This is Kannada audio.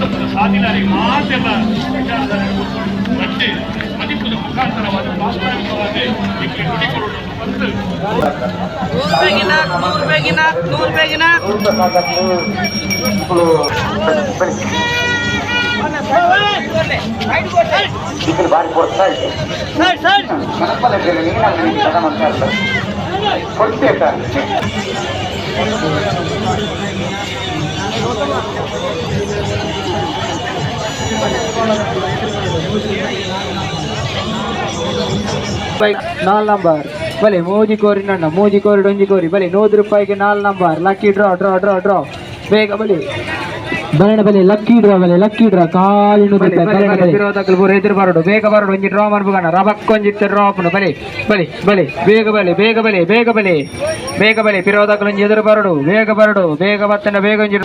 ಮಂಟಪದ ಸಾಧಿನಾರಿಗೆ ಮಾತೆಲ್ಲ ವಿಚಾರದಲ್ಲಿ ಗಟ್ಟಿ ಮದಿಪದ ಮುಖಾಂತರವಾದ ಪ್ರಾಸ್ತಾವಿಕವಾಗಿ ಇಲ್ಲಿ ನುಡಿಕೊಡುವುದನ್ನು ಬಂದು ಬಾರಿ ಕೊಡ್ತಾ ಕೊಡ್ಬೇಕಾ नाल नंबर भले मोजी कोरी नन्ना मोजी कोरी डोंजी कोरी भले 100 ರೂಪಾಯಿಗೆ 4 number lucky draw draw draw draw ಬೇಗ ಬಲಿ ಬರಣ ಬಲಿ ಲಕ್ಕಿ ಡ್ರಾ ಕಾಲಿನ ವಿರೋಧಕಲು ಪೂರ ಎದುರು ಬರಡು ಬೇಗ ಬರಡು ಒಂಜಿ ಡ್ರಾ ಮಾಡ್ಬೇಕಣ್ಣ ರಬಕ್ಕೊಂಜಿತ್ತೆ ಡ್ರಾ ಅಪ್ಪನು ಬಲಿ ಬಲಿ ಬಲಿ ಬೇಗ ಬಲಿ ಬೇಗ ಬಲಿ ಬೇಗ ಬಲಿ ಬೇಗ ಬಲಿ ವಿರೋಧಕಲು ಒಂಜಿ ಎದುರು ಬರಡು ಬೇಗ ಬತ್ತನ ಬೇಗ ಒಂಜಿ